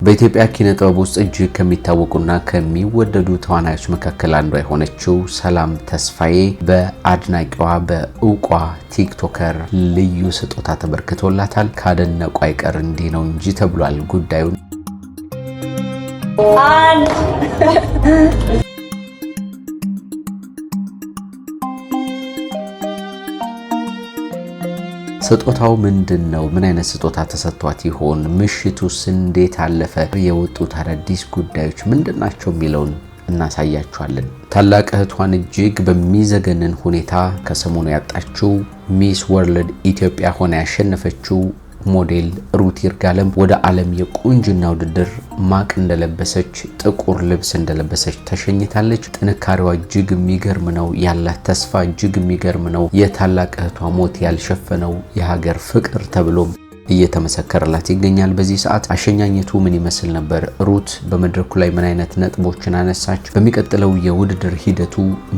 በኢትዮጵያ ኪነ ጥበብ ውስጥ እጅግ ከሚታወቁና ከሚወደዱ ተዋናዮች መካከል አንዷ የሆነችው ሰላም ተስፋዬ በአድናቂዋ በእውቋ ቲክቶከር ልዩ ስጦታ ተበርክቶላታል። ካደነቁ አይቀር እንዲህ ነው እንጂ ተብሏል ጉዳዩን ስጦታው ምንድነው? ምን አይነት ስጦታ ተሰጥቷት ይሆን? ምሽቱስ እንዴት አለፈ? የወጡት አዳዲስ ጉዳዮች ምንድናቸው የሚለውን እናሳያችኋለን። ታላቅ እህቷን እጅግ በሚዘገንን ሁኔታ ከሰሞኑ ያጣችው ሚስ ወርልድ ኢትዮጵያ ሆና ያሸነፈችው ሞዴል ሩት ይርጋለም ወደ ዓለም የቁንጅና ውድድር ማቅ እንደለበሰች ጥቁር ልብስ እንደለበሰች ተሸኝታለች። ጥንካሬዋ እጅግ የሚገርም ነው። ያላት ተስፋ እጅግ የሚገርም ነው። የታላቅ እህቷ ሞት ያልሸፈነው የሀገር ፍቅር ተብሎም እየተመሰከረላት ይገኛል። በዚህ ሰዓት አሸኛኘቱ ምን ይመስል ነበር? ሩት በመድረኩ ላይ ምን አይነት ነጥቦችን አነሳች? በሚቀጥለው የውድድር ሂደቱ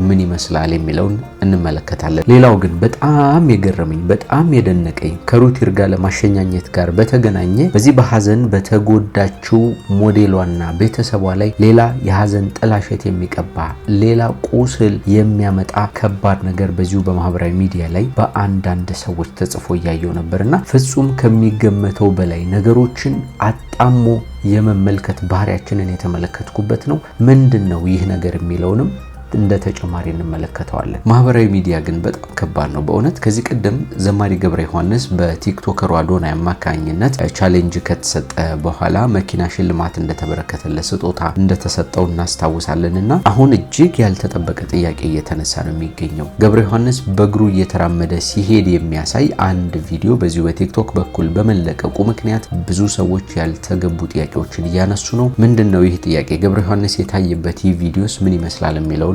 ምን ይመስላል የሚለውን እንመለከታለን። ሌላው ግን በጣም የገረመኝ በጣም የደነቀኝ ከሩት ይርጋለም አሸኛኘት ጋር በተገናኘ በዚህ በሐዘን በተጎዳችው ሞዴሏና ቤተሰቧ ላይ ሌላ የሐዘን ጥላሸት የሚቀባ ሌላ ቁስል የሚያመጣ ከባድ ነገር በዚሁ በማህበራዊ ሚዲያ ላይ በአንዳንድ ሰዎች ተጽፎ እያየው ነበርና ፍጹም የሚገመተው በላይ ነገሮችን አጣሞ የመመልከት ባህሪያችንን የተመለከትኩበት ነው። ምንድነው ይህ ነገር የሚለውንም እንደ ተጨማሪ እንመለከተዋለን። ማህበራዊ ሚዲያ ግን በጣም ከባድ ነው በእውነት። ከዚህ ቀደም ዘማሪ ገብረ ዮሐንስ በቲክቶከሩ አዶናይ አማካኝነት ቻሌንጅ ከተሰጠ በኋላ መኪና ሽልማት እንደተበረከተለት ስጦታ እንደተሰጠው እናስታውሳለንና አሁን እጅግ ያልተጠበቀ ጥያቄ እየተነሳ ነው የሚገኘው። ገብረ ዮሐንስ በእግሩ እየተራመደ ሲሄድ የሚያሳይ አንድ ቪዲዮ በዚሁ በቲክቶክ በኩል በመለቀቁ ምክንያት ብዙ ሰዎች ያልተገቡ ጥያቄዎችን እያነሱ ነው። ምንድነው ይህ ጥያቄ? ገብረ ዮሐንስ የታየበት ይህ ቪዲዮስ ምን ይመስላል የሚለው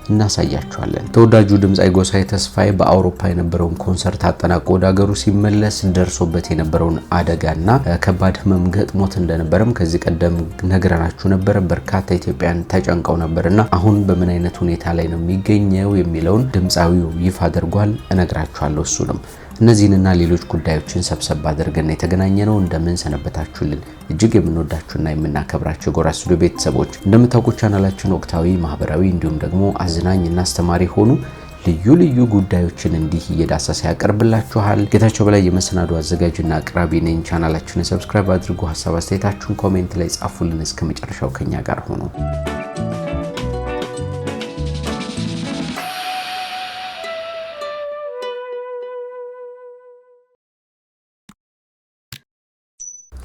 እናሳያችኋለን። ተወዳጁ ድምጻዊ ጎሳዬ ተስፋዬ በአውሮፓ የነበረውን ኮንሰርት አጠናቆ ወደ ሀገሩ ሲመለስ ደርሶበት የነበረውን አደጋና ከባድ ህመም ገጥሞት እንደነበረም ከዚህ ቀደም ነግረናችሁ ነበር። በርካታ ኢትዮጵያውያን ተጨንቀው ነበርና አሁን በምን አይነት ሁኔታ ላይ ነው የሚገኘው የሚለውን ድምጻዊው ይፋ አድርጓል። እነግራችኋለሁ እሱንም። እነዚህንና ሌሎች ጉዳዮችን ሰብሰብ አድርገን የተገናኘ ነው። እንደምን ሰነበታችሁልን? እጅግ የምንወዳችሁና የምናከብራችሁ ጎራ ስቱዲዮ ቤተሰቦች፣ እንደምታውቁት ቻናላችን ወቅታዊ፣ ማህበራዊ እንዲሁም ደግሞ አዝናኝና አስተማሪ ሆኑ ልዩ ልዩ ጉዳዮችን እንዲህ እየዳሰሰ ያቀርብላችኋል። ጌታቸው በላይ የመሰናዶ አዘጋጅና አቅራቢ ነኝ። ቻናላችንን ሰብስክራይብ አድርጉ። ሀሳብ አስተያየታችሁን ኮሜንት ላይ ጻፉልን። እስከ መጨረሻው ከኛ ጋር ሆኑ።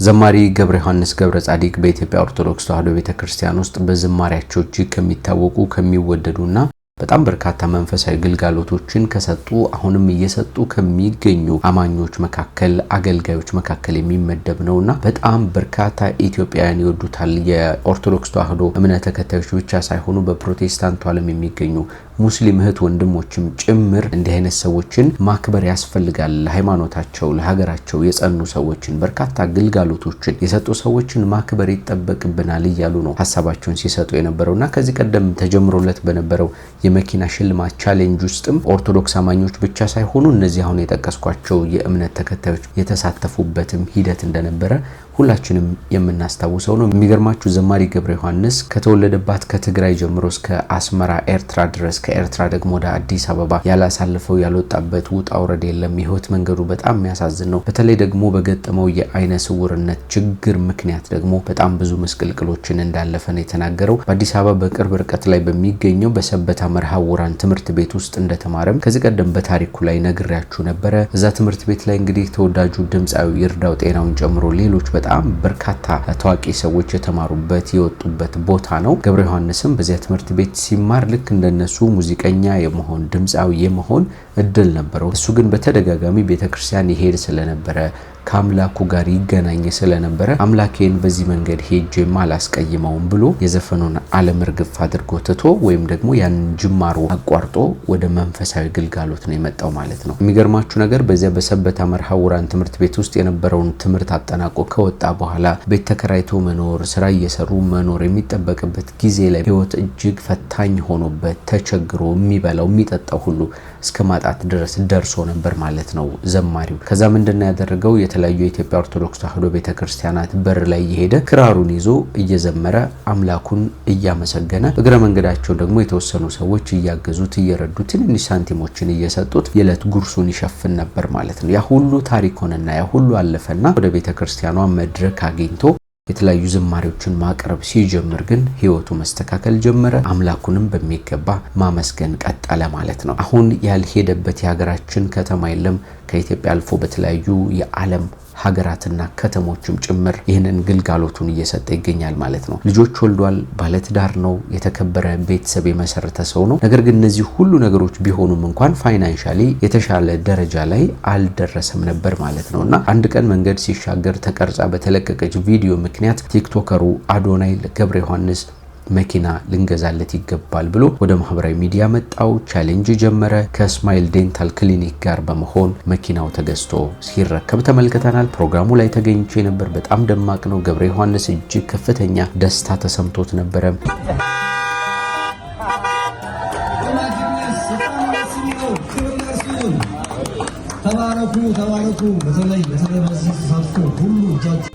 ዘማሪ ገብረ ዮሐንስ ገብረ ጻዲቅ በኢትዮጵያ ኦርቶዶክስ ተዋሕዶ ቤተክርስቲያን ውስጥ በዝማሪያቸው እጅግ ከሚታወቁ ከሚወደዱና በጣም በርካታ መንፈሳዊ ግልጋሎቶችን ከሰጡ አሁንም እየሰጡ ከሚገኙ አማኞች መካከል አገልጋዮች መካከል የሚመደብ ነውና በጣም በርካታ ኢትዮጵያውያን ይወዱታል። የኦርቶዶክስ ተዋሕዶ እምነት ተከታዮች ብቻ ሳይሆኑ በፕሮቴስታንቱ ዓለም የሚገኙ ሙስሊም እህት ወንድሞችም ጭምር እንዲህ አይነት ሰዎችን ማክበር ያስፈልጋል። ለሃይማኖታቸው ለሀገራቸው የጸኑ ሰዎችን በርካታ ግልጋሎቶችን የሰጡ ሰዎችን ማክበር ይጠበቅብናል እያሉ ነው ሐሳባቸውን ሲሰጡ የነበረውና ከዚህ ቀደም ተጀምሮለት በነበረው የመኪና ሽልማት ቻሌንጅ ውስጥም ኦርቶዶክስ አማኞች ብቻ ሳይሆኑ እነዚህ አሁን የጠቀስኳቸው የእምነት ተከታዮች የተሳተፉበትም ሂደት እንደነበረ ሁላችንም የምናስታውሰው ነው። የሚገርማችሁ ዘማሪ ገብረ ዮሐንስ ከተወለደባት ከትግራይ ጀምሮ እስከ አስመራ ኤርትራ ድረስ ከኤርትራ ደግሞ ወደ አዲስ አበባ ያላሳልፈው ያልወጣበት ውጣ ውረድ የለም። የህይወት መንገዱ በጣም የሚያሳዝን ነው። በተለይ ደግሞ በገጠመው የአይነ ስውርነት ችግር ምክንያት ደግሞ በጣም ብዙ መስቀልቅሎችን እንዳለፈ ነው የተናገረው። በአዲስ አበባ በቅርብ ርቀት ላይ በሚገኘው በሰበታ መርሃ ውራን ትምህርት ቤት ውስጥ እንደተማረም ከዚህ ቀደም በታሪኩ ላይ ነግሬያችሁ ነበረ። እዛ ትምህርት ቤት ላይ እንግዲህ ተወዳጁ ድምጻዊ ይርዳው ጤናውን ጨምሮ ሌሎች በጣም በርካታ ታዋቂ ሰዎች የተማሩበት የወጡበት ቦታ ነው። ገብረ ዮሐንስም በዚያ ትምህርት ቤት ሲማር ልክ እንደነሱ ሙዚቀኛ የመሆን ድምጻዊ የመሆን እድል ነበረው። እሱ ግን በተደጋጋሚ ቤተክርስቲያን ይሄድ ስለነበረ ከአምላኩ ጋር ይገናኝ ስለነበረ አምላኬን በዚህ መንገድ ሄጄም አላስቀይመውም ብሎ የዘፈኑን ዓለም እርግፍ አድርጎ ትቶ ወይም ደግሞ ያን ጅማሮ አቋርጦ ወደ መንፈሳዊ ግልጋሎት ነው የመጣው ማለት ነው። የሚገርማችሁ ነገር በዚያ በሰበታ መርሃ ውራን ትምህርት ቤት ውስጥ የነበረውን ትምህርት አጠናቆ ከወጣ በኋላ ቤት ተከራይቶ መኖር፣ ስራ እየሰሩ መኖር የሚጠበቅበት ጊዜ ላይ ህይወት እጅግ ፈታኝ ሆኖበት ተቸግሮ የሚበላው የሚጠጣው ሁሉ እስከ ማጣት ድረስ ደርሶ ነበር ማለት ነው ዘማሪው። ከዛ ምንድነው ያደረገው? በተለያዩ የኢትዮጵያ ኦርቶዶክስ ተዋሕዶ ቤተክርስቲያናት በር ላይ እየሄደ ክራሩን ይዞ እየዘመረ አምላኩን እያመሰገነ እግረ መንገዳቸው ደግሞ የተወሰኑ ሰዎች እያገዙት እየረዱት ትንሽ ሳንቲሞችን እየሰጡት የዕለት ጉርሱን ይሸፍን ነበር ማለት ነው። ያ ሁሉ ታሪክ ሆነና ያ ሁሉ አለፈና ወደ ቤተክርስቲያኗ መድረክ አግኝቶ የተለያዩ ዝማሬዎችን ማቅረብ ሲጀምር ግን ህይወቱ መስተካከል ጀመረ። አምላኩንም በሚገባ ማመስገን ቀጠለ ማለት ነው። አሁን ያልሄደበት የሀገራችን ከተማ የለም። ከኢትዮጵያ አልፎ በተለያዩ የዓለም ሀገራትና ከተሞችም ጭምር ይህንን ግልጋሎቱን እየሰጠ ይገኛል ማለት ነው። ልጆች ወልዷል፣ ባለትዳር ነው፣ የተከበረ ቤተሰብ የመሰረተ ሰው ነው። ነገር ግን እነዚህ ሁሉ ነገሮች ቢሆኑም እንኳን ፋይናንሻሊ የተሻለ ደረጃ ላይ አልደረሰም ነበር ማለት ነውና አንድ ቀን መንገድ ሲሻገር ተቀርጻ በተለቀቀች ቪዲዮ ምክንያት ቲክቶከሩ አዶናይ ገብረ ዮሐንስ መኪና ልንገዛለት ይገባል ብሎ ወደ ማህበራዊ ሚዲያ መጣው። ቻሌንጅ ጀመረ። ከስማይል ዴንታል ክሊኒክ ጋር በመሆን መኪናው ተገዝቶ ሲረከብ ተመልክተናል። ፕሮግራሙ ላይ ተገኝቼ ነበር። በጣም ደማቅ ነው። ገብረ ዮሐንስ እጅግ ከፍተኛ ደስታ ተሰምቶት ነበረ።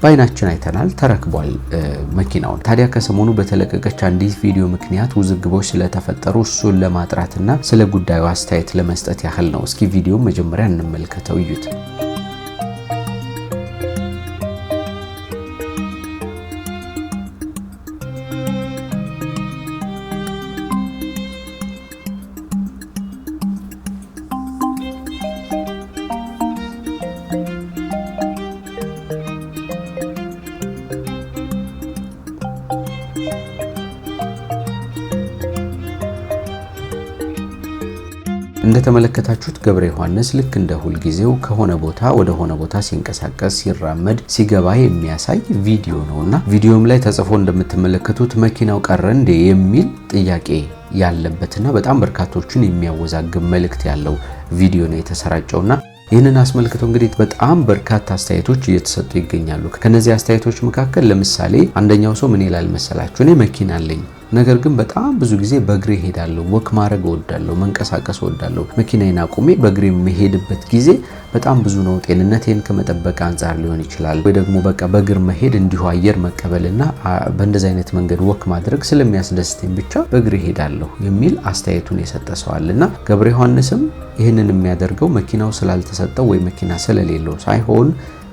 በአይናችን አይተናል። ተረክቧል መኪናውን። ታዲያ ከሰሞኑ በተለቀቀች አንዲት ቪዲዮ ምክንያት ውዝግቦች ስለተፈጠሩ እሱን ለማጥራትና ስለ ጉዳዩ አስተያየት ለመስጠት ያህል ነው። እስኪ ቪዲዮ መጀመሪያ እንመልከተው፣ እዩት። እንደተመለከታችሁት ገብረ ዮሐንስ ልክ እንደ ሁል ጊዜው ከሆነ ቦታ ወደ ሆነ ቦታ ሲንቀሳቀስ ሲራመድ ሲገባ የሚያሳይ ቪዲዮ ነውና ቪዲዮም ላይ ተጽፎ እንደምትመለከቱት መኪናው ቀረ እንዴ የሚል ጥያቄ ያለበትና በጣም በርካቶችን የሚያወዛግብ መልእክት ያለው ቪዲዮ ነው የተሰራጨውና ይህንን አስመልክቶ እንግዲህ በጣም በርካታ አስተያየቶች እየተሰጡ ይገኛሉ። ከነዚህ አስተያየቶች መካከል ለምሳሌ አንደኛው ሰው ምን ይላል መሰላችሁ? እኔ መኪና አለኝ፣ ነገር ግን በጣም ብዙ ጊዜ በእግሬ ሄዳለሁ፣ ወክ ማድረግ እወዳለሁ፣ መንቀሳቀስ እወዳለሁ። መኪናዬን አቁሜ በእግሬ መሄድበት ጊዜ በጣም ብዙ ነው። ጤንነቴን ከመጠበቅ አንፃር ሊሆን ይችላል፣ ወይ ደግሞ በቃ በእግር መሄድ እንዲሁ አየር መቀበልና በእንደዚህ አይነት መንገድ ወክ ማድረግ ስለሚያስደስተኝ ብቻ በእግሬ ሄዳለሁ የሚል አስተያየቱን የሰጠ ሰዋልና ገብረ ዮሐንስም ይህንን የሚያደርገው መኪናው ስላልተሰጠው ወይ መኪና ስለሌለው ሳይሆን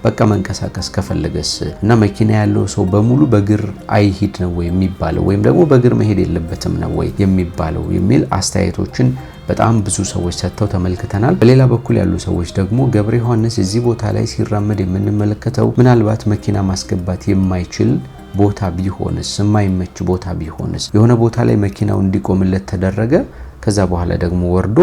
በቃ መንቀሳቀስ ከፈለገስ እና መኪና ያለው ሰው በሙሉ በእግር አይሂድ ነው ወይ የሚባለው ወይም ደግሞ በእግር መሄድ የለበትም ነው ወይ የሚባለው የሚል አስተያየቶችን በጣም ብዙ ሰዎች ሰጥተው ተመልክተናል። በሌላ በኩል ያሉ ሰዎች ደግሞ ገብረ ዮሐንስ እዚህ ቦታ ላይ ሲራመድ የምንመለከተው ምናልባት መኪና ማስገባት የማይችል ቦታ ቢሆንስ፣ የማይመች ቦታ ቢሆንስ፣ የሆነ ቦታ ላይ መኪናው እንዲቆምለት ተደረገ። ከዛ በኋላ ደግሞ ወርዶ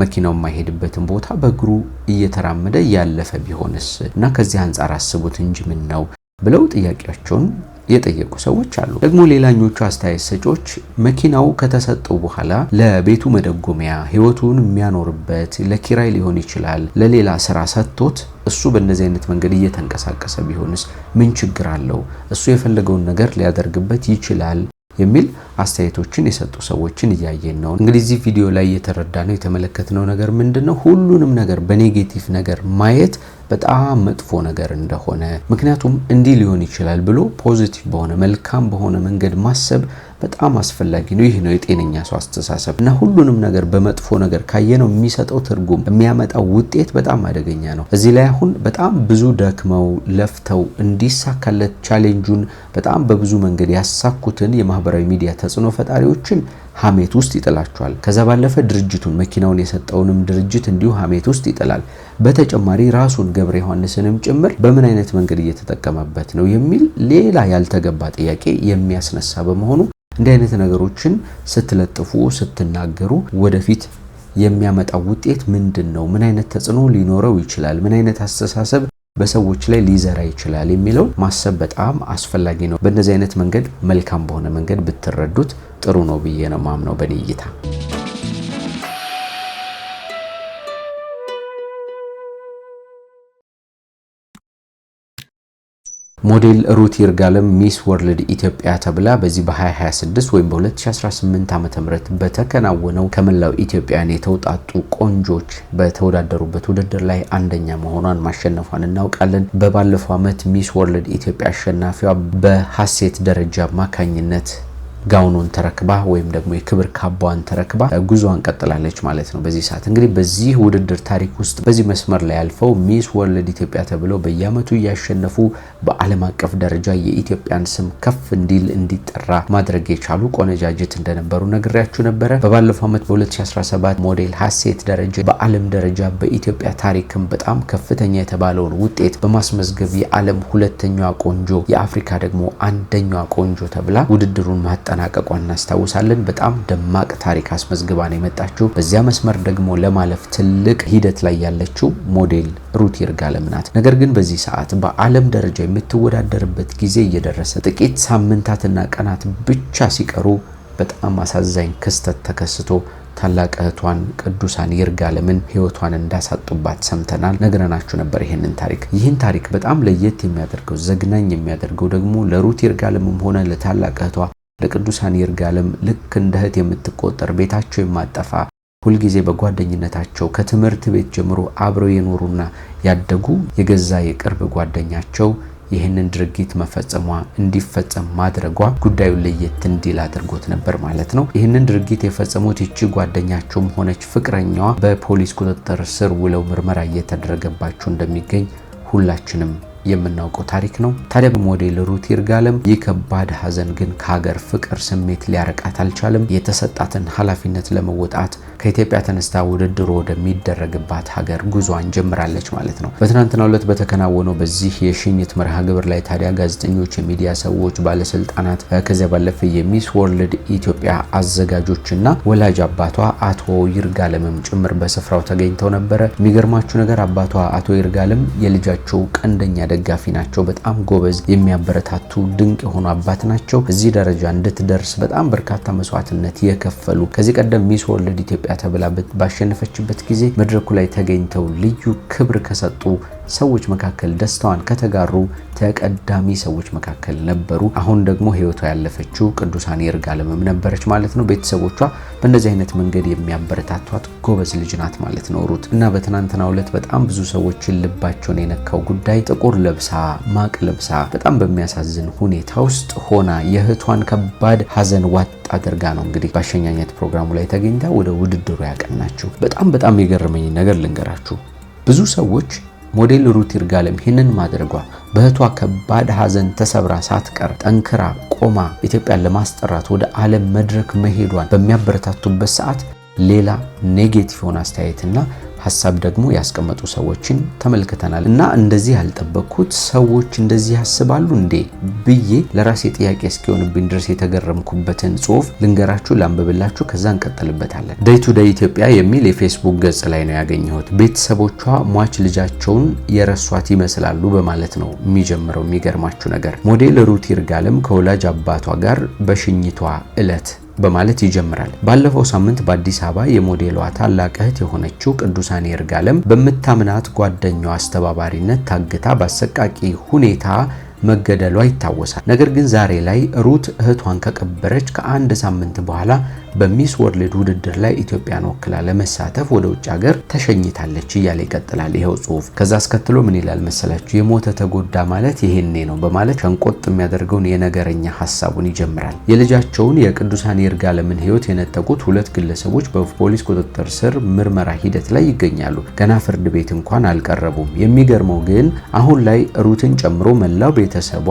መኪናው የማይሄድበትን ቦታ በእግሩ እየተራመደ ያለፈ ቢሆንስ እና ከዚህ አንፃር አስቡት እንጂ ምን ነው ብለው ጥያቄያቸውን የጠየቁ ሰዎች አሉ። ደግሞ ሌላኞቹ አስተያየት ሰጪዎች መኪናው ከተሰጠው በኋላ ለቤቱ መደጎሚያ ህይወቱን የሚያኖርበት ለኪራይ ሊሆን ይችላል፣ ለሌላ ስራ ሰጥቶት እሱ በእነዚህ አይነት መንገድ እየተንቀሳቀሰ ቢሆንስ ምን ችግር አለው? እሱ የፈለገውን ነገር ሊያደርግበት ይችላል የሚል አስተያየቶችን የሰጡ ሰዎችን እያየን ነው። እንግዲህ እዚህ ቪዲዮ ላይ የተረዳነው የተመለከትነው ነገር ምንድነው? ሁሉንም ነገር በኔጌቲቭ ነገር ማየት በጣም መጥፎ ነገር እንደሆነ፣ ምክንያቱም እንዲህ ሊሆን ይችላል ብሎ ፖዚቲቭ በሆነ መልካም በሆነ መንገድ ማሰብ በጣም አስፈላጊ ነው። ይህ ነው የጤነኛ ሰው አስተሳሰብ እና ሁሉንም ነገር በመጥፎ ነገር ካየነው የሚሰጠው ትርጉም የሚያመጣው ውጤት በጣም አደገኛ ነው። እዚህ ላይ አሁን በጣም ብዙ ደክመው ለፍተው እንዲሳካለት ቻሌንጁን በጣም በብዙ መንገድ ያሳኩትን የማህበራዊ ሚዲያ ተጽዕኖ ፈጣሪዎችን ሀሜት ውስጥ ይጥላቸዋል። ከዛ ባለፈ ድርጅቱን መኪናውን የሰጠውንም ድርጅት እንዲሁ ሀሜት ውስጥ ይጥላል። በተጨማሪ ራሱን ገብረ ዮሐንስንም ጭምር በምን አይነት መንገድ እየተጠቀመበት ነው የሚል ሌላ ያልተገባ ጥያቄ የሚያስነሳ በመሆኑ እንዲህ አይነት ነገሮችን ስትለጥፉ ስትናገሩ ወደፊት የሚያመጣው ውጤት ምንድነው? ምን አይነት ተጽዕኖ ሊኖረው ይችላል? ምን አይነት አስተሳሰብ በሰዎች ላይ ሊዘራ ይችላል የሚለው ማሰብ በጣም አስፈላጊ ነው። በእነዚህ አይነት መንገድ መልካም በሆነ መንገድ ብትረዱት ጥሩ ነው ብዬ ነው ማምነው በኔ እይታ። ሞዴል ሩት ይርጋለም ሚስ ወርልድ ኢትዮጵያ ተብላ በዚህ በ2026 ወይም በ2018 ዓ.ም በተከናወነው ከመላው ኢትዮጵያን የተውጣጡ ቆንጆች በተወዳደሩበት ውድድር ላይ አንደኛ መሆኗን ማሸነፏን እናውቃለን። በባለፈው ዓመት ሚስ ወርልድ ኢትዮጵያ አሸናፊዋ በሐሴት ደረጃ አማካኝነት ጋውኑን ተረክባ ወይም ደግሞ የክብር ካባዋን ተረክባ ጉዞዋን ቀጥላለች ማለት ነው። በዚህ ሰዓት እንግዲህ በዚህ ውድድር ታሪክ ውስጥ በዚህ መስመር ላይ ያልፈው ሚስ ወርልድ ኢትዮጵያ ተብለው በየዓመቱ እያሸነፉ በዓለም አቀፍ ደረጃ የኢትዮጵያን ስም ከፍ እንዲል እንዲጠራ ማድረግ የቻሉ ቆነጃጅት እንደነበሩ ነግሬያችሁ ነበረ። በባለፈው ዓመት በ2017 ሞዴል ሐሴት ደረጃ በዓለም ደረጃ በኢትዮጵያ ታሪክም በጣም ከፍተኛ የተባለውን ውጤት በማስመዝገብ የዓለም ሁለተኛዋ ቆንጆ የአፍሪካ ደግሞ አንደኛዋ ቆንጆ ተብላ ውድድሩን ማጠናቀቋን እናስታውሳለን። በጣም ደማቅ ታሪክ አስመዝግባ ነው የመጣችው። በዚያ መስመር ደግሞ ለማለፍ ትልቅ ሂደት ላይ ያለችው ሞዴል ሩት ይርጋለም ናት። ነገር ግን በዚህ ሰዓት በዓለም ደረጃ የምትወዳደርበት ጊዜ እየደረሰ ጥቂት ሳምንታትና ቀናት ብቻ ሲቀሩ በጣም አሳዛኝ ክስተት ተከስቶ ታላቅ እህቷን ቅዱሳን ይርጋለምን ህይወቷን እንዳሳጡባት ሰምተናል። ነግረናችሁ ነበር ይሄንን ታሪክ። ይህን ታሪክ በጣም ለየት የሚያደርገው ዘግናኝ የሚያደርገው ደግሞ ለሩት ይርጋለምም ሆነ ለታላቅ እህቷ ለቅዱሳን ይርጋለም ልክ እንደ እህት የምትቆጠር ቤታቸው የማጠፋ ሁልጊዜ በጓደኝነታቸው ከትምህርት ቤት ጀምሮ አብረው የኖሩና ያደጉ የገዛ የቅርብ ጓደኛቸው ይህንን ድርጊት መፈጸሟ እንዲፈጸም ማድረጓ ጉዳዩን ለየት እንዲል አድርጎት ነበር ማለት ነው። ይህንን ድርጊት የፈጸሙት እቺ ጓደኛቸውም ሆነች ፍቅረኛዋ በፖሊስ ቁጥጥር ስር ውለው ምርመራ እየተደረገባቸው እንደሚገኝ ሁላችንም የምናውቀው ታሪክ ነው። ታዲያ በሞዴል ሩት ይርጋለም የከባድ ሐዘን ግን ከሀገር ፍቅር ስሜት ሊያረቃት አልቻለም። የተሰጣትን ኃላፊነት ለመወጣት ከኢትዮጵያ ተነስታ ውድድሩ ወደሚደረግባት ሀገር ጉዟን ጀምራለች ማለት ነው። በትናንትናው ዕለት በተከናወነው በዚህ የሽኝት መርሃ ግብር ላይ ታዲያ ጋዜጠኞች፣ የሚዲያ ሰዎች፣ ባለስልጣናት ከዚያ ባለፈ የሚስ ወርልድ ኢትዮጵያ አዘጋጆችና ወላጅ አባቷ አቶ ይርጋለምም ጭምር በስፍራው ተገኝተው ነበረ። የሚገርማችሁ ነገር አባቷ አቶ ይርጋለም የልጃቸው ቀንደኛ ደጋፊ ናቸው። በጣም ጎበዝ፣ የሚያበረታቱ ድንቅ የሆኑ አባት ናቸው። እዚህ ደረጃ እንድትደርስ በጣም በርካታ መስዋዕትነት የከፈሉ ከዚህ ቀደም ሚስ ወርልድ ኢትዮጵያ ተብላ ባሸነፈችበት ጊዜ መድረኩ ላይ ተገኝተው ልዩ ክብር ከሰጡ ሰዎች መካከል ደስታዋን ከተጋሩ ተቀዳሚ ሰዎች መካከል ነበሩ። አሁን ደግሞ ህይወቷ ያለፈችው ቅዱሳን ይርጋለምም ነበረች ማለት ነው። ቤተሰቦቿ በእንደዚህ አይነት መንገድ የሚያበረታቷት ጎበዝ ልጅ ናት ማለት ነው ሩት። እና በትናንትናው ዕለት በጣም ብዙ ሰዎችን ልባቸውን የነካው ጉዳይ ጥቁር ለብሳ ማቅ ለብሳ በጣም በሚያሳዝን ሁኔታ ውስጥ ሆና የእህቷን ከባድ ሐዘን ዋጥ አድርጋ ነው እንግዲህ ባሸኛኘት ፕሮግራሙ ላይ ተገኝታ ወደ ውድድሩ ያቀናችሁ። በጣም የገረመኝ ነገር ልንገራችሁ። ብዙ ሰዎች ሞዴል ሩት ይርጋለም ይህንን ማድረጓ በእህቷ ከባድ ሐዘን ተሰብራ ሳትቀር ጠንክራ ቆማ ኢትዮጵያን ለማስጠራት ወደ ዓለም መድረክ መሄዷን በሚያበረታቱበት ሰዓት ሌላ ኔጌቲቭ ሆነ አስተያየትና ሐሳብ ደግሞ ያስቀመጡ ሰዎችን ተመልክተናል። እና እንደዚህ ያልጠበቅኩት ሰዎች እንደዚህ ያስባሉ እንዴ ብዬ ለራሴ ጥያቄ እስኪሆንብኝ ድረስ የተገረምኩበትን ጽሑፍ ልንገራችሁ፣ ላንብብላችሁ፣ ከዛ እንቀጥልበታለን። ዴይ ቱ ዴይ ኢትዮጵያ የሚል የፌስቡክ ገጽ ላይ ነው ያገኘሁት። ቤተሰቦቿ ሟች ልጃቸውን የረሷት ይመስላሉ በማለት ነው የሚጀምረው። የሚገርማችሁ ነገር ሞዴል ሩት ይርጋለም ከወላጅ አባቷ ጋር በሽኝቷ ዕለት በማለት ይጀምራል። ባለፈው ሳምንት በአዲስ አበባ የሞዴሏ ታላቅ እህት የሆነችው ቅዱሳን ይርጋለም በምታምናት ጓደኛዋ አስተባባሪነት ታግታ በአሰቃቂ ሁኔታ መገደሏ ይታወሳል። ነገር ግን ዛሬ ላይ ሩት እህቷን ከቀበረች ከአንድ ሳምንት በኋላ በሚስ ወርልድ ውድድር ላይ ኢትዮጵያን ወክላ ለመሳተፍ ወደ ውጭ ሀገር ተሸኝታለች እያለ ይቀጥላል ይሄው ጽሑፍ። ከዛ አስከትሎ ምን ይላል መሰላችሁ? የሞተ ተጎዳ ማለት ይሄኔ ነው በማለት ሸንቆጥ የሚያደርገውን የነገረኛ ሐሳቡን ይጀምራል። የልጃቸውን የቅዱሳን ይርጋለምን ሕይወት የነጠቁት ሁለት ግለሰቦች በፖሊስ ቁጥጥር ስር ምርመራ ሂደት ላይ ይገኛሉ። ገና ፍርድ ቤት እንኳን አልቀረቡም። የሚገርመው ግን አሁን ላይ ሩትን ጨምሮ መላው ቤተሰቧ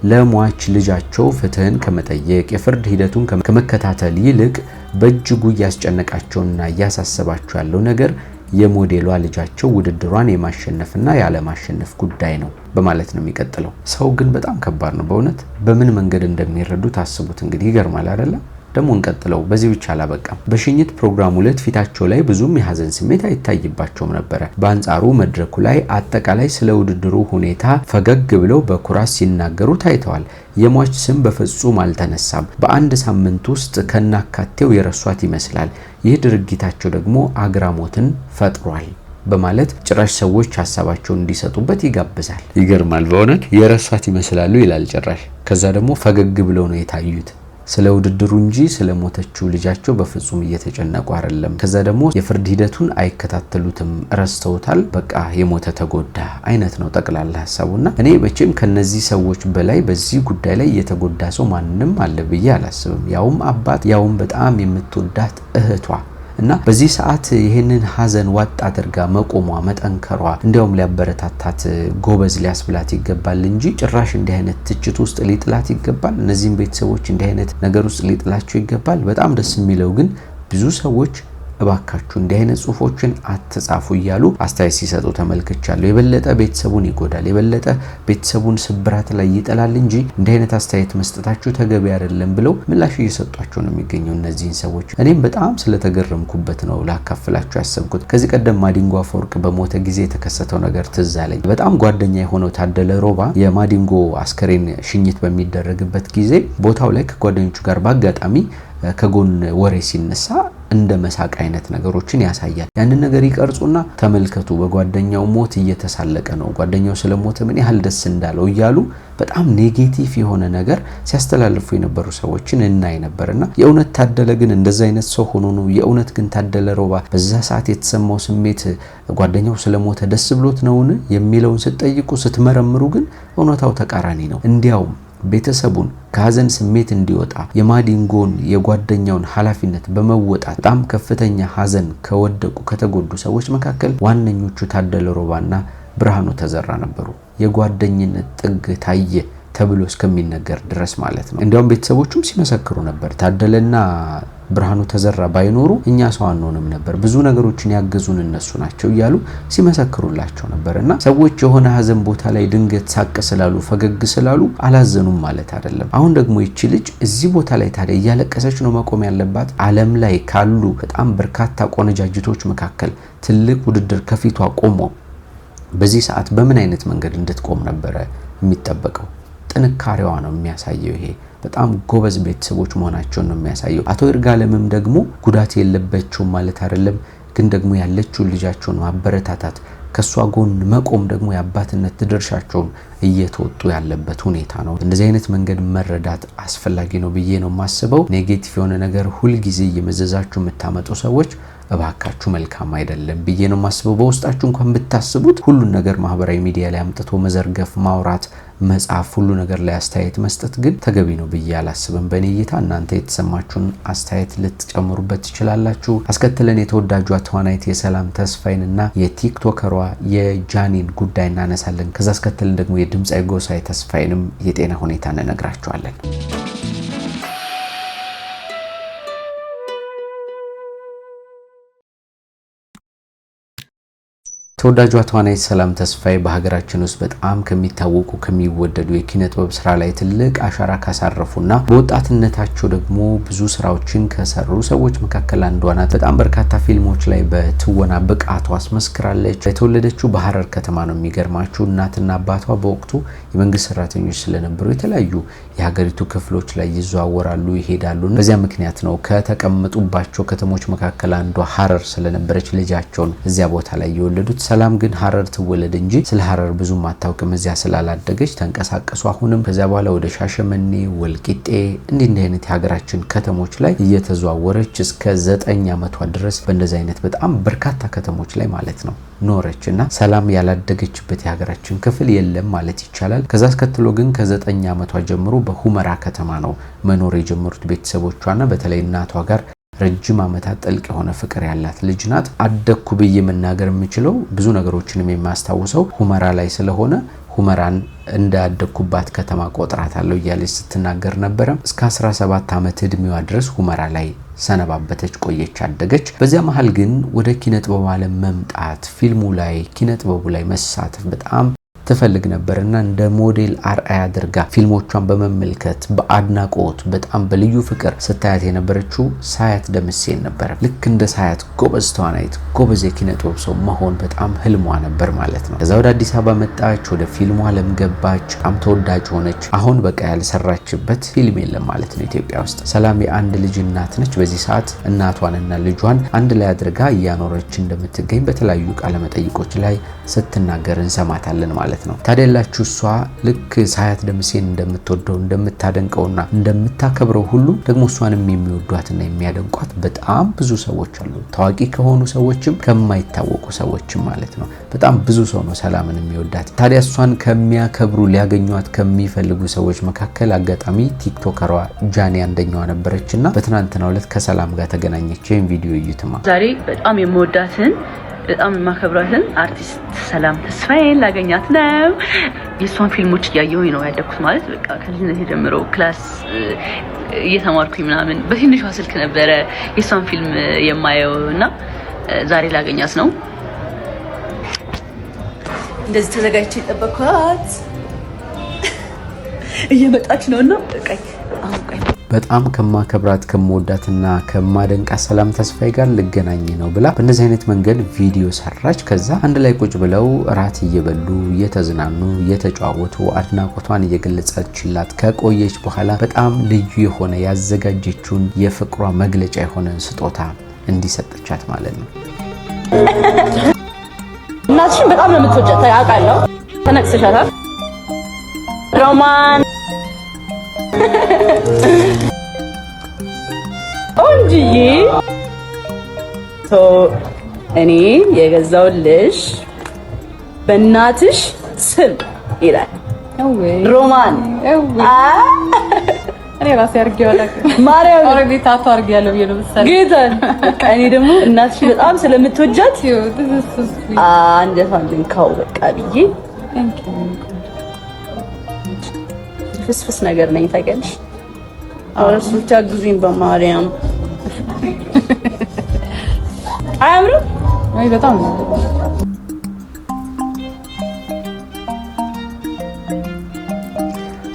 ለሟች ልጃቸው ፍትህን ከመጠየቅ የፍርድ ሂደቱን ከመከታተል ይልቅ በእጅጉ እያስጨነቃቸውና እያሳሰባቸው ያለው ነገር የሞዴሏ ልጃቸው ውድድሯን የማሸነፍና ያለማሸነፍ ጉዳይ ነው በማለት ነው የሚቀጥለው። ሰው ግን በጣም ከባድ ነው በእውነት። በምን መንገድ እንደሚረዱት አስቡት እንግዲህ። ይገርማል አይደለም? ደግሞ እንቀጥለው። በዚህ ብቻ አላበቃም። በሽኝት ፕሮግራሙ ዕለት ፊታቸው ላይ ብዙም የሐዘን ስሜት አይታይባቸውም ነበረ። በአንጻሩ መድረኩ ላይ አጠቃላይ ስለ ውድድሩ ሁኔታ ፈገግ ብለው በኩራት ሲናገሩ ታይተዋል። የሟች ስም በፍጹም አልተነሳም። በአንድ ሳምንት ውስጥ ከናካቴው የረሷት ይመስላል። ይህ ድርጊታቸው ደግሞ አግራሞትን ፈጥሯል በማለት ጭራሽ ሰዎች ሀሳባቸውን እንዲሰጡበት ይጋብዛል። ይገርማል በእውነት የረሷት ይመስላሉ ይላል ጭራሽ። ከዛ ደግሞ ፈገግ ብለው ነው የታዩት። ስለ ውድድሩ እንጂ ስለ ሞተችው ልጃቸው በፍጹም እየተጨነቁ አይደለም። ከዛ ደግሞ የፍርድ ሂደቱን አይከታተሉትም፣ ረስተውታል። በቃ የሞተ ተጎዳ አይነት ነው ጠቅላላ ሐሳቡና እኔ መቼም ከነዚህ ሰዎች በላይ በዚህ ጉዳይ ላይ የተጎዳ ሰው ማንንም አለ ብዬ አላስብም። ያውም አባት፣ ያውም በጣም የምትወዳት እህቷ እና በዚህ ሰዓት ይሄንን ሀዘን ዋጥ አድርጋ መቆሟ መጠንከሯ እንዲያውም ሊያበረታታት ጎበዝ ሊያስብላት ይገባል እንጂ ጭራሽ እንዲህ አይነት ትችት ውስጥ ሊጥላት ይገባል። እነዚህም ቤተሰቦች እንዲህ አይነት ነገር ውስጥ ሊጥላቸው ይገባል። በጣም ደስ የሚለው ግን ብዙ ሰዎች እባካችሁ እንዲህ አይነት ጽሁፎችን አትጻፉ እያሉ አስተያየት ሲሰጡ ተመልክቻለሁ። የበለጠ ቤተሰቡን ይጎዳል፣ የበለጠ ቤተሰቡን ስብራት ላይ ይጥላል እንጂ እንዲህ አይነት አስተያየት መስጠታችሁ ተገቢ አይደለም ብለው ምላሽ እየሰጧቸው ነው የሚገኘው እነዚህን ሰዎች። እኔም በጣም ስለተገረምኩበት ነው ላካፍላችሁ ያሰብኩት። ከዚህ ቀደም ማዲንጎ አፈወርቅ በሞተ ጊዜ የተከሰተው ነገር ትዝ አለኝ። በጣም ጓደኛ የሆነው ታደለ ሮባ የማዲንጎ አስከሬን ሽኝት በሚደረግበት ጊዜ ቦታው ላይ ከጓደኞቹ ጋር በአጋጣሚ ከጎን ወሬ ሲነሳ እንደ መሳቅ አይነት ነገሮችን ያሳያል። ያንን ነገር ይቀርጹና ተመልከቱ በጓደኛው ሞት እየተሳለቀ ነው፣ ጓደኛው ስለሞተ ምን ያህል ደስ እንዳለው እያሉ በጣም ኔጌቲቭ የሆነ ነገር ሲያስተላልፉ የነበሩ ሰዎችን እናይ ነበርና የእውነት ታደለ ግን እንደዛ አይነት ሰው ሆኖ ነው? የእውነት ግን ታደለ ሮባ በዛ ሰዓት የተሰማው ስሜት ጓደኛው ስለሞተ ደስ ብሎት ነውን የሚለውን ስትጠይቁ ስትመረምሩ ግን እውነታው ተቃራኒ ነው። እንዲያውም ቤተሰቡን ከሀዘን ስሜት እንዲወጣ የማዲንጎን የጓደኛውን ኃላፊነት በመወጣት በጣም ከፍተኛ ሀዘን ከወደቁ ከተጎዱ ሰዎች መካከል ዋነኞቹ ታደለ ሮባና ብርሃኑ ተዘራ ነበሩ። የጓደኝነት ጥግ ታየ ተብሎ እስከሚነገር ድረስ ማለት ነው። እንዲያውም ቤተሰቦቹም ሲመሰክሩ ነበር ታደለና ብርሃኑ ተዘራ ባይኖሩ እኛ ሰው አንሆንም ነበር፣ ብዙ ነገሮችን ያገዙን እነሱ ናቸው እያሉ ሲመሰክሩላቸው ነበርና ሰዎች የሆነ ሀዘን ቦታ ላይ ድንገት ሳቅ ስላሉ ፈገግ ስላሉ አላዘኑም ማለት አይደለም። አሁን ደግሞ ይቺ ልጅ እዚህ ቦታ ላይ ታዲያ እያለቀሰች ነው መቆም ያለባት? ዓለም ላይ ካሉ በጣም በርካታ ቆነጃጅቶች መካከል ትልቅ ውድድር ከፊቷ ቆሞ በዚህ ሰዓት በምን አይነት መንገድ እንድትቆም ነበረ የሚጠበቀው? ጥንካሬዋ ነው የሚያሳየው። ይሄ በጣም ጎበዝ ቤተሰቦች መሆናቸውን ነው የሚያሳየው። አቶ ይርጋለምም ደግሞ ጉዳት የለባቸውም ማለት አይደለም፣ ግን ደግሞ ያለችውን ልጃቸውን ማበረታታት ከሷ ጎን መቆም ደግሞ የአባትነት ድርሻቸውን እየተወጡ ያለበት ሁኔታ ነው። እንደዚህ አይነት መንገድ መረዳት አስፈላጊ ነው ብዬ ነው የማስበው። ኔጌቲቭ የሆነ ነገር ሁል ጊዜ እየመዘዛችሁ የምታመጡ ሰዎች እባካችሁ መልካም አይደለም ብዬ ነው የማስበው። በውስጣችሁ እንኳን ብታስቡት ሁሉን ነገር ማህበራዊ ሚዲያ ላይ አምጥቶ መዘርገፍ፣ ማውራት፣ መጻፍ፣ ሁሉ ነገር ላይ አስተያየት መስጠት ግን ተገቢ ነው ብዬ አላስብም። በእኔ እይታ እናንተ የተሰማችሁን አስተያየት ልትጨምሩበት ትችላላችሁ። አስከትለን የተወዳጇ ተዋናይት የሰላም ተስፋይንና የቲክቶከሯ የጃኒን ጉዳይ እናነሳለን። ከዛ አስከትለን ደግሞ የድምጻዊ ጎሳዬ ተስፋይንም የጤና ሁኔታ እንነግራችኋለን። ተወዳጇ ተዋናይት ሰላም ተስፋይ በሀገራችን ውስጥ በጣም ከሚታወቁ ከሚወደዱ የኪነ ጥበብ ስራ ላይ ትልቅ አሻራ ካሳረፉና በወጣትነታቸው ደግሞ ብዙ ስራዎችን ከሰሩ ሰዎች መካከል አንዷ ናት። በጣም በርካታ ፊልሞች ላይ በትወና ብቃቷ አስመስክራለች። የተወለደችው በሐረር ከተማ ነው። የሚገርማችሁ እናትና አባቷ በወቅቱ የመንግስት ሰራተኞች ስለነበሩ የተለያዩ የሀገሪቱ ክፍሎች ላይ ይዘዋወራሉ፣ ይሄዳሉ። በዚያ ምክንያት ነው ከተቀመጡባቸው ከተሞች መካከል አንዷ ሐረር ስለነበረች ልጃቸውን እዚያ ቦታ ላይ የወለዱት። ሰላም ግን ሐረር ትወለድ እንጂ ስለ ሐረር ብዙም አታውቅም። እዚያ ስላላደገች ተንቀሳቀሱ። አሁንም ከዚያ በኋላ ወደ ሻሸመኔ፣ ወልቂጤ እንዲህ አይነት የሀገራችን ከተሞች ላይ እየተዘዋወረች እስከ 9 ዓመቷ ድረስ በእንደዚህ አይነት በጣም በርካታ ከተሞች ላይ ማለት ነው ኖረችና ሰላም ያላደገችበት የሀገራችን ክፍል የለም ማለት ይቻላል። ከዛ አስከትሎ ግን ከ9 ዓመቷ ጀምሮ በሁመራ ከተማ ነው መኖር የጀመሩት ቤተሰቦቿና በተለይ እናቷ ጋር ረጅም ዓመታት ጥልቅ የሆነ ፍቅር ያላት ልጅ ናት። አደኩ ብዬ መናገር የምችለው ብዙ ነገሮችንም የማስታውሰው ሁመራ ላይ ስለሆነ ሁመራን እንዳደኩባት ከተማ ቆጥራታለሁ እያለች ስትናገር ነበረ። እስከ 17 ዓመት እድሜዋ ድረስ ሁመራ ላይ ሰነባበተች፣ ቆየች፣ አደገች። በዚያ መሃል ግን ወደ ኪነ ጥበብ ዓለም መምጣት፣ ፊልሙ ላይ ኪነ ጥበቡ ላይ መሳተፍ በጣም ትፈልግ ነበርና እንደ ሞዴል አርአያ አድርጋ ፊልሞቿን በመመልከት በአድናቆት በጣም በልዩ ፍቅር ስታያት የነበረችው ሳያት ደምሴን ነበር። ልክ እንደ ሳያት ጎበዝ ተዋናይት ጎበዝ የኪነ ጥበብ ሰው መሆን በጣም ህልሟ ነበር ማለት ነው። ከዛ ወደ አዲስ አበባ መጣች፣ ወደ ፊልሙ ዓለም ገባች፣ በጣም ተወዳጅ ሆነች። አሁን በቃ ያልሰራችበት ፊልም የለም ማለት ነው ኢትዮጵያ ውስጥ። ሰላም የአንድ ልጅ እናት ነች። በዚህ ሰዓት እናቷንና ልጇን አንድ ላይ አድርጋ እያኖረች እንደምትገኝ በተለያዩ ቃለ መጠይቆች ላይ ስትናገር እንሰማታለን ማለት ነው። ታዲያላችሁ እሷ ልክ ሳያት ደምሴን እንደምትወደው እንደምታደንቀውና እንደምታከብረው ሁሉ ደግሞ እሷንም የሚወዷትና የሚያደንቋት በጣም ብዙ ሰዎች አሉ። ታዋቂ ከሆኑ ሰዎችም ከማይታወቁ ሰዎችም ማለት ነው። በጣም ብዙ ሰው ነው ሰላምን የሚወዳት። ታዲያ እሷን ከሚያከብሩ ሊያገኟት ከሚፈልጉ ሰዎች መካከል አጋጣሚ ቲክቶከሯ ጃኒ አንደኛዋ ነበረችና በትናንትናው ዕለት ከሰላም ጋር ተገናኘች። ይህን ቪዲዮ እዩትማ። ዛሬ በጣም የምወዳትን በጣም የማከብራትን አርቲስት ሰላም ተስፋዬን ላገኛት ነው። የእሷን ፊልሞች እያየሁኝ ነው ያደግኩት። ማለት በቃ ከልጅነት ጀምሮ ክላስ እየተማርኩኝ ምናምን በትንሿ ስልክ ነበረ የእሷን ፊልም የማየው እና ዛሬ ላገኛት ነው። እንደዚህ ተዘጋጅቼ የጠበኳት እየመጣች ነውና በጣም ከማከብራት ከመወዳትና ከማደንቃት ሰላም ተስፋዬ ጋር ልገናኝ ነው ብላ በእነዚህ አይነት መንገድ ቪዲዮ ሰራች። ከዛ አንድ ላይ ቁጭ ብለው እራት እየበሉ እየተዝናኑ እየተጫወቱ አድናቆቷን እየገለጸችላት ከቆየች በኋላ በጣም ልዩ የሆነ ያዘጋጀችውን የፍቅሯ መግለጫ የሆነ ስጦታ እንዲሰጠቻት ማለት ነው። እናትሽን በጣም ነው የምትወጃት ታውቃለሁ። ተነቅሰሻታል ሮማን እንጂዬ እኔ የገዛውልሽ በእናትሽ ስም ይላል ሮማን። እኔ ራሴ አርጌዋለሁ ማርያም ኦሬዲ ታቶ አርጌያለሁ ብዬ ነው መሰለኝ ጌታን። እኔ ደግሞ እናትሽ በጣም ስለምትወጃት አንደታን ልንካው በቃ ብዬ ፍስፍስ ነገር ነኝ ታውቂያለሽ። አውራስ ብቻ ግዙኝ በማርያም አያምርም? አይ በጣም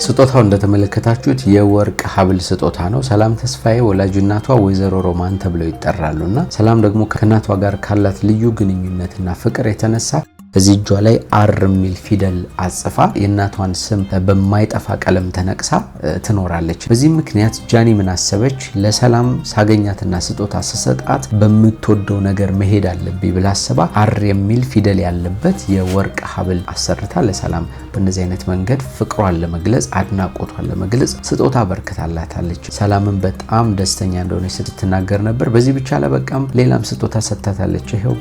ስጦታው እንደተመለከታችሁት የወርቅ ሀብል ስጦታ ነው። ሰላም ተስፋዬ ወላጅ እናቷ ወይዘሮ ሮማን ተብለው ይጠራሉና ሰላም ደግሞ ከእናቷ ጋር ካላት ልዩ ግንኙነትና ፍቅር የተነሳ እዚህ እጇ ላይ አር የሚል ፊደል አጽፋ የእናቷን ስም በማይጠፋ ቀለም ተነቅሳ ትኖራለች። በዚህ ምክንያት ጃኒ ምን አሰበች? ለሰላም ሳገኛትና ስጦታ ስሰጣት በምትወደው ነገር መሄድ አለብኝ ብላ አስባ አር የሚል ፊደል ያለበት የወርቅ ሀብል አሰርታ ለሰላም በእንደዚህ አይነት መንገድ ፍቅሯን ለመግለጽ አድናቆቷን ለመግለጽ ስጦታ አበርክታላታለች። ሰላምን በጣም ደስተኛ እንደሆነች ስትናገር ነበር። በዚህ ብቻ አላበቃም፣ ሌላም ስጦታ ሰጥታታለች። ይሄው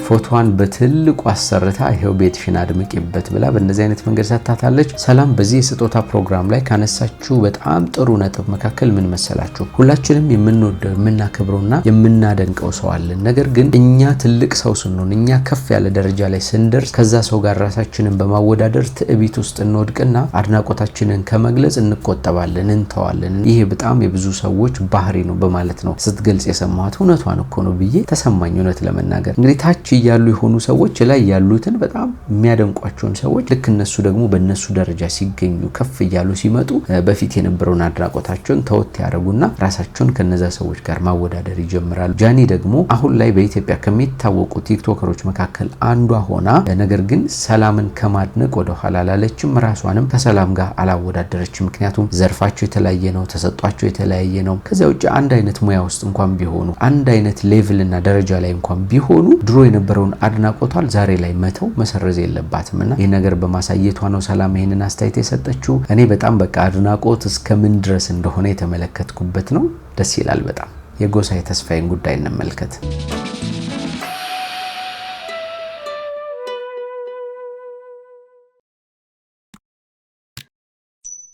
ፎቶዋን በትልቁ አሰርታ ይሄው ቤትሽን አድምቂበት ብላ በእንደዚህ አይነት መንገድ ሰጥታታለች። ሰላም በዚህ የስጦታ ፕሮግራም ላይ ካነሳችው በጣም ጥሩ ነጥብ መካከል ምን መሰላችሁ? ሁላችንም የምንወደው የምናከብረውና የምናደንቀው ሰው አለን። ነገር ግን እኛ ትልቅ ሰው ስንሆን እኛ ከፍ ያለ ደረጃ ላይ ስንደርስ ከዛ ሰው ጋር ራሳችንን በማወዳደር ትዕቢት ውስጥ እንወድቅና አድናቆታችንን ከመግለጽ እንቆጠባለን፣ እንተዋለን። ይሄ በጣም የብዙ ሰዎች ባህሪ ነው በማለት ነው ስትገልጽ የሰማሁት። እውነቷን እኮ ነው ብዬ ተሰማኝ። እውነት ለመናገር እንግዲህ ታች ያሉ የሆኑ ሰዎች ላይ ያሉትን በጣም የሚያደንቋቸውን ሰዎች ልክ እነሱ ደግሞ በእነሱ ደረጃ ሲገኙ ከፍ እያሉ ሲመጡ በፊት የነበረውን አድናቆታቸውን ተወት ያደርጉና ራሳቸውን ከነዛ ሰዎች ጋር ማወዳደር ይጀምራሉ። ጃኒ ደግሞ አሁን ላይ በኢትዮጵያ ከሚታወቁ ቲክቶከሮች መካከል አንዷ ሆና ነገር ግን ሰላምን ከማድነቅ ወደ ኋላ አላለችም። ራሷንም ከሰላም ጋር አላወዳደረችም። ምክንያቱም ዘርፋቸው የተለያየ ነው፣ ተሰጧቸው የተለያየ ነው። ከዚያ ውጭ አንድ አይነት ሙያ ውስጥ እንኳን ቢሆኑ አንድ አይነት ሌቭልና ደረጃ ላይ እንኳን ቢሆኑ ድሮ የነበረውን አድናቆቷን ዛሬ ላይ መተው መሰረዝ የለባትምና ይህ ነገር በማሳየቷ ነው ሰላም ይሄንን አስተያየት የሰጠችው። እኔ በጣም በቃ አድናቆት እስከምን ድረስ እንደሆነ የተመለከትኩበት ነው። ደስ ይላል በጣም። የጎሳዬ ተስፋዬን ጉዳይ እንመልከት።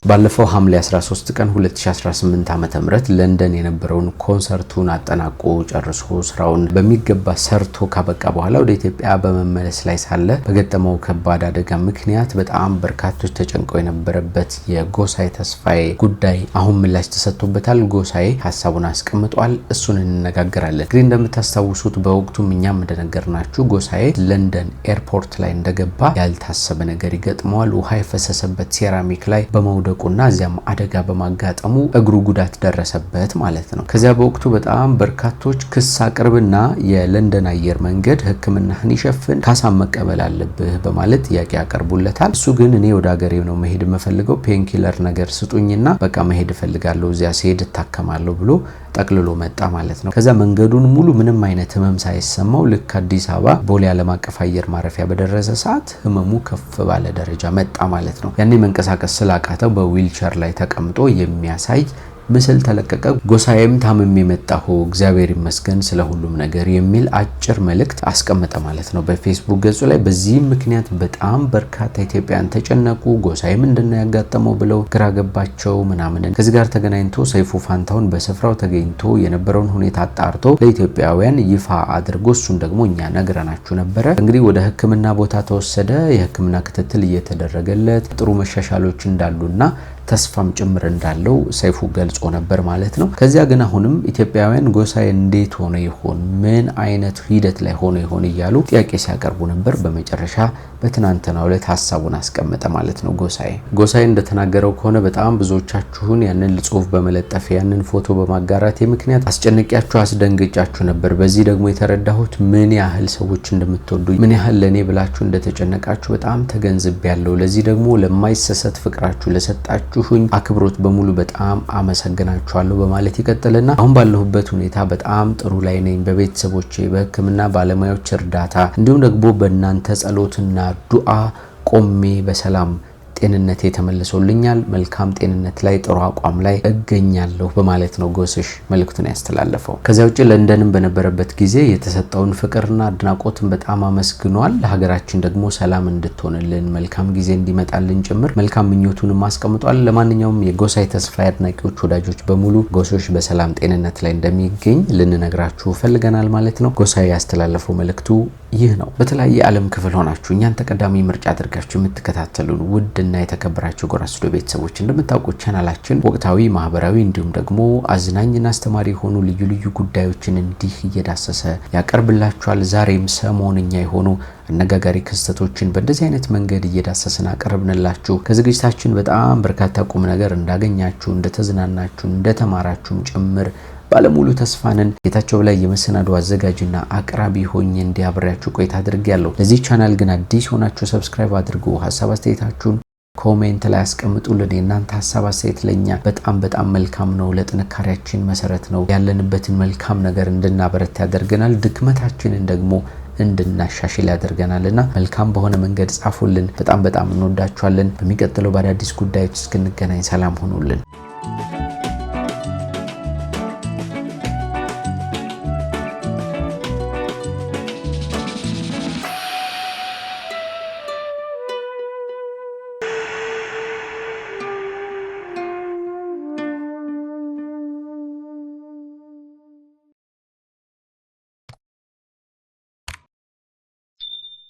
ባለፈው ሐምሌ 13 ቀን 2018 ዓ.ም ለንደን የነበረውን ኮንሰርቱን አጠናቆ ጨርሶ ስራውን በሚገባ ሰርቶ ካበቃ በኋላ ወደ ኢትዮጵያ በመመለስ ላይ ሳለ በገጠመው ከባድ አደጋ ምክንያት በጣም በርካቶች ተጨንቀው የነበረበት የጎሳዬ ተስፋዬ ጉዳይ አሁን ምላሽ ተሰጥቶበታል። ጎሳዬ ሐሳቡን አስቀምጧል። እሱን እንነጋገራለን። እንግዲህ እንደምታስታውሱት በወቅቱም እኛም እንደነገርናችሁ ጎሳዬ ለንደን ኤርፖርት ላይ እንደገባ ያልታሰበ ነገር ይገጥመዋል። ውሃ የፈሰሰበት ሴራሚክ ላይ በመውደቁና እዚያም አደጋ በማጋጠሙ እግሩ ጉዳት ደረሰበት ማለት ነው። ከዚያ በወቅቱ በጣም በርካቶች ክስ አቅርብና የለንደን አየር መንገድ ሕክምናህን ይሸፍን ካሳ መቀበል አለብህ በማለት ጥያቄ ያቀርቡለታል። እሱ ግን እኔ ወደ ሀገሬ ነው መሄድ የምፈልገው፣ ፔንኪለር ነገር ስጡኝና በቃ መሄድ እፈልጋለሁ፣ እዚያ ሲሄድ እታከማለሁ ብሎ ጠቅልሎ መጣ ማለት ነው። ከዛ መንገዱን ሙሉ ምንም አይነት ህመም ሳይሰማው ልክ አዲስ አበባ ቦሌ ዓለም አቀፍ አየር ማረፊያ በደረሰ ሰዓት ህመሙ ከፍ ባለ ደረጃ መጣ ማለት ነው። ያኔ መንቀሳቀስ ስላቃተው በዊልቸር ላይ ተቀምጦ የሚያሳይ ምስል ተለቀቀ። ጎሳዬም ታምሜ መጣሁ እግዚአብሔር ይመስገን ስለ ሁሉም ነገር የሚል አጭር መልእክት አስቀመጠ ማለት ነው በፌስቡክ ገጹ ላይ። በዚህ ምክንያት በጣም በርካታ ኢትዮጵያውያን ተጨነቁ። ጎሳዬ ምንድነው ያጋጠመው ብለው ግራ ገባቸው ምናምን። ከዚህ ጋር ተገናኝቶ ሰይፉ ፋንታሁን በስፍራው ተገኝቶ የነበረውን ሁኔታ አጣርቶ ለኢትዮጵያውያን ይፋ አድርጎ እሱን ደግሞ እኛ ነግረናችሁ ነበረ። እንግዲህ ወደ ሕክምና ቦታ ተወሰደ። የሕክምና ክትትል እየተደረገለት ጥሩ መሻሻሎች እንዳሉና ተስፋም ጭምር እንዳለው ሰይፉ ገልጾ ነበር ማለት ነው። ከዚያ ግን አሁንም ኢትዮጵያውያን ጎሳዬ እንዴት ሆነ ይሆን፣ ምን አይነት ሂደት ላይ ሆነ ይሆን እያሉ ጥያቄ ሲያቀርቡ ነበር። በመጨረሻ በትናንትናው ዕለት ሐሳቡን አስቀመጠ ማለት ነው ጎሳዬ እንደተናገረው ከሆነ በጣም ብዙዎቻችሁን ያንን ጽሑፍ በመለጠፍ ያንን ፎቶ በማጋራት ምክንያት አስጨንቂያችሁ አስደንግጫችሁ ነበር። በዚህ ደግሞ የተረዳሁት ምን ያህል ሰዎች እንደምትወዱ ምን ያህል ለኔ ብላችሁ እንደተጨነቃችሁ በጣም ተገንዝቤያለሁ። ለዚህ ደግሞ ለማይሰሰት ፍቅራችሁ ለሰጣችሁኝ አክብሮት በሙሉ በጣም አመሰግናችኋለሁ በማለት ይቀጥልና አሁን ባለሁበት ሁኔታ በጣም ጥሩ ላይ ነኝ። በቤተሰቦቼ በሕክምና ባለሙያዎች እርዳታ እንዲሁም ደግሞ በእናንተ ጸሎትና ዱዓ ቆሜ በሰላም ጤንነቴ ተመልሶልኛል። መልካም ጤንነት ላይ ጥሩ አቋም ላይ እገኛለሁ በማለት ነው ጎስሽ መልእክቱን ያስተላለፈው። ከዚያ ውጪ ለንደንም በነበረበት ጊዜ የተሰጠውን ፍቅርና አድናቆትን በጣም አመስግኗል። ለሀገራችን ደግሞ ሰላም እንድትሆንልን መልካም ጊዜ እንዲመጣልን ጭምር መልካም ምኞቱንም አስቀምጧል። ለማንኛውም የጎሳዬ ተስፋዬ አድናቂዎች ወዳጆች በሙሉ ጎስሽ በሰላም ጤንነት ላይ እንደሚገኝ ልንነግራችሁ ፈልገናል ማለት ነው። ጎሳዬ ያስተላለፈው መልእክቱ ይህ ነው። በተለያየ ዓለም ክፍል ሆናችሁ እኛን ተቀዳሚ ምርጫ አድርጋችሁ የምትከታተሉን ውድ እና የተከበራችሁ ጎራ ስቱዲዮ ቤተሰቦች እንደምታውቁት ቻናላችን ወቅታዊ፣ ማህበራዊ እንዲሁም ደግሞ አዝናኝና አስተማሪ የሆኑ ልዩ ልዩ ጉዳዮችን እንዲህ እየዳሰሰ ያቀርብላችኋል። ዛሬም ሰሞንኛ የሆኑ አነጋጋሪ ክስተቶችን በእንደዚህ አይነት መንገድ እየዳሰስን አቀርብንላችሁ። ከዝግጅታችን በጣም በርካታ ቁም ነገር እንዳገኛችሁ፣ እንደተዝናናችሁ፣ እንደተማራችሁም ጭምር ባለሙሉ ተስፋንን። ጌታቸው ላይ የመሰናዶ አዘጋጅና አቅራቢ ሆኜ እንዲያብራችሁ ቆይታ አድርጌያለሁ። ለዚህ ቻናል ግን አዲስ ሆናችሁ ሰብስክራይብ አድርጉ። ሀሳብ አስተያየታችሁን ኮሜንት ላይ አስቀምጡልን። የእናንተ ሀሳብ አስተያየት ለኛ በጣም መልካም ነው፣ ለጥንካሬያችን መሰረት ነው። ያለንበትን መልካም ነገር እንድናበረታ ያደርገናል፣ ድክመታችንን ደግሞ እንድናሻሽል ያደርገናልና መልካም በሆነ መንገድ ጻፉልን። በጣም እንወዳችኋለን። በሚቀጥለው በአዳዲስ ጉዳዮች እስክንገናኝ ሰላም ሆኑልን።